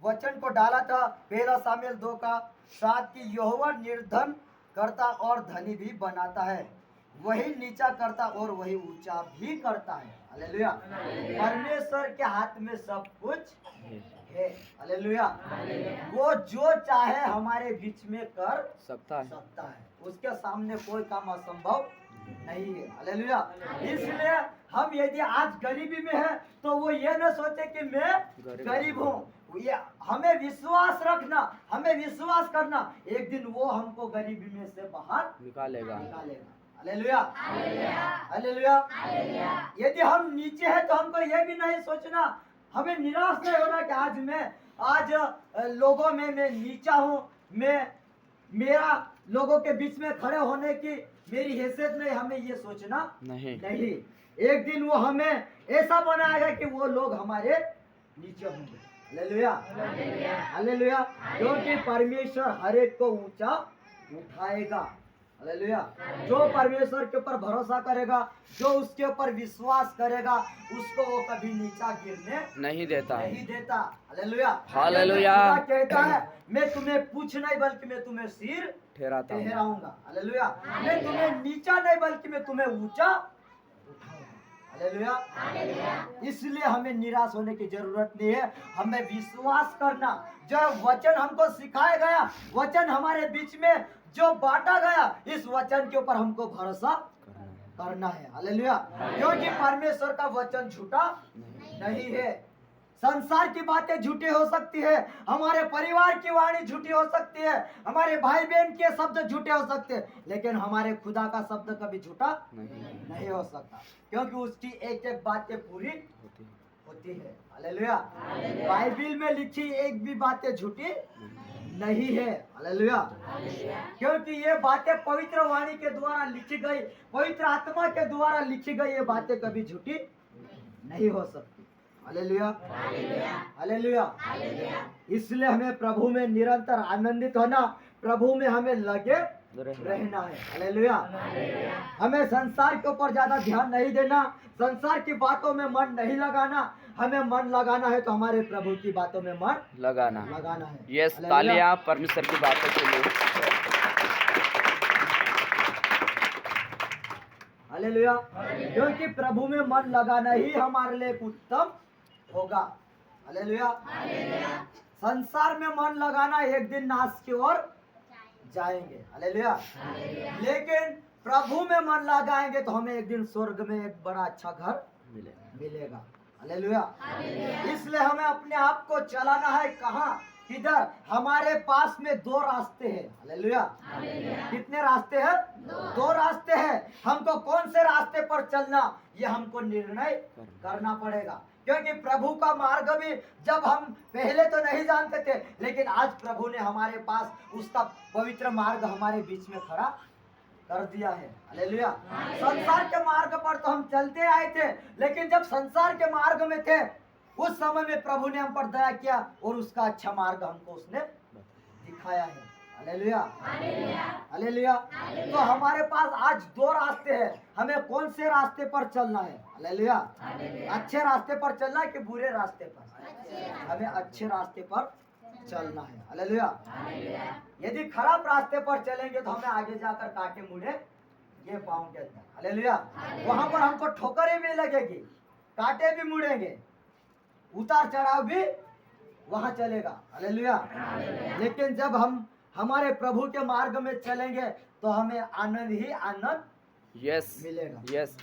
वचन को डाला था, पहला सामुएल 2:7 की यहोवा निर्धन करता और धनी भी बनाता है, वही नीचा करता और वही ऊंचा भी करता है। हालेलुया। परमेश्वर के हाथ में सब कुछ है। हालेलुया। वो जो चाहे हमारे बीच में कर सकता है। उसके सामने कोई काम असंभव नहीं है। हालेलुया। इसलिए हम यदि आज गरीबी में है तो वो ये न सोचे कि मैं गरीब हूँ। ये हमें विश्वास रखना, हमें विश्वास करना, एक दिन वो हमको गरीबी में से बाहर निकालेगा। हालेलुया। हालेलुया। यदि हम नीचे हैं तो हमको ये भी नहीं सोचना, हमें निराश नहीं होना कि आज लोगों में मैं नीचा हूँ, मेरा लोगों के बीच में खड़े होने की मेरी हैसियत नहीं। हमें ये सोचना नहीं। एक दिन वो हमें ऐसा बनाएगा कि वो लोग हमारे नीचे होंगे। हालेलुया। हालेलुया। क्योंकि परमेश्वर हर एक को ऊंचा उठाएगा। हालेलुया। जो परमेश्वर के ऊपर भरोसा करेगा, जो उसके ऊपर विश्वास करेगा, उसको वो कभी नीचा गिरने नहीं देता। हालेलुया। हालेलुया। कहता है मैं तुम्हें पूछ नहीं बल्कि मैं तुम्हें सिर ठहराऊंगा। हालेलुया। मैं तुम्हें नीचा नहीं बल्कि मैं तुम्हें ऊंचा उठाऊंगा। हालेलुया। इसलिए हमें निराश होने की जरूरत नहीं है, हमें विश्वास करना। जो वचन हमको सिखाया गया, वचन हमारे बीच में जो बांटा गया, इस वचन के ऊपर हमको भरोसा करना है। हालेलुया। क्योंकि परमेश्वर का वचन झूठा नहीं है। संसार की बातें झूठी हो सकती है, हमारे परिवार की वाणी झूठी हो सकती है, हमारे भाई बहन के शब्द झूठे हो सकते हैं, लेकिन हमारे खुदा का शब्द कभी झूठा नहीं हो सकता, क्योंकि उसकी एक एक बातें पूरी होती है। हालेलुया। बाइबिल में लिखी एक भी बातें झूठी नहीं है। हालेलुया। क्योंकि ये बातें पवित्र वाणी के द्वारा लिखी गई, पवित्र आत्मा के द्वारा लिखी गई, ये बातें कभी झूठी नहीं हो सकती। हालेलुया। हालेलुया। इसलिए हमें प्रभु में निरंतर आनंदित होना, प्रभु में हमें लगे रहना है। हालेलुया। हमें संसार के ऊपर ज्यादा ध्यान नहीं देना, संसार की बातों में मन नहीं लगाना, हमें मन लगाना है तो हमारे प्रभु की बातों में मन लगाना है। यस, तालियां परमेश्वर की बातों के लिए। हालेलुया। क्योंकि प्रभु में मन लगाना ही हमारे लिए उत्तम होगा। हालेलुया। संसार में मन लगाना एक दिन नाश की ओर जाएंगे। हालेलुया। लेकिन प्रभु में मन लगाएंगे तो हमें एक दिन स्वर्ग में एक बड़ा अच्छा घर मिलेगा। हालेलुया। इसलिए हमें अपने आप को चलाना है कहाँ, किधर? हमारे पास में दो रास्ते हैं। हालेलुया। कितने रास्ते हैं? दो रास्ते हैं। हमको कौन से रास्ते पर चलना, ये हमको निर्णय करना पड़ेगा। क्योंकि प्रभु का मार्ग भी जब हम पहले तो नहीं जानते थे, लेकिन आज प्रभु ने हमारे पास उसका पवित्र मार्ग हमारे बीच में खड़ा कर दिया है। हालेलुया। संसार के मार्ग पर तो हम चलते आए थे, लेकिन जब संसार के मार्ग में थे उस समय में प्रभु ने हम पर दया किया और उसका अच्छा मार्ग हमको उसने दिखाया है। हालेलुया। हालेलुया। तो हमारे पास आज दो रास्ते हैं, हमें कौन से रास्ते पर चलना है? हालेलुया। अच्छे रास्ते पर चलना है कि बुरे रास्ते पर? हमें अच्छे रास्ते पर चलना है। हालेलुया। यदि खराब रास्ते पर चलेंगे तो हमें आगे जाकर कांटे मुड़े ये पाएंगे। हालेलुया। वहां पर हमको ठोकरें भी लगेगी, कांटे भी मुड़ेंगे, उतार चढ़ाव भी वहां चलेगा। हालेलुया। लेकिन जब हम हमारे प्रभु के मार्ग में चलेंगे तो हमें आनंद ही आनंद यस मिलेगा। यस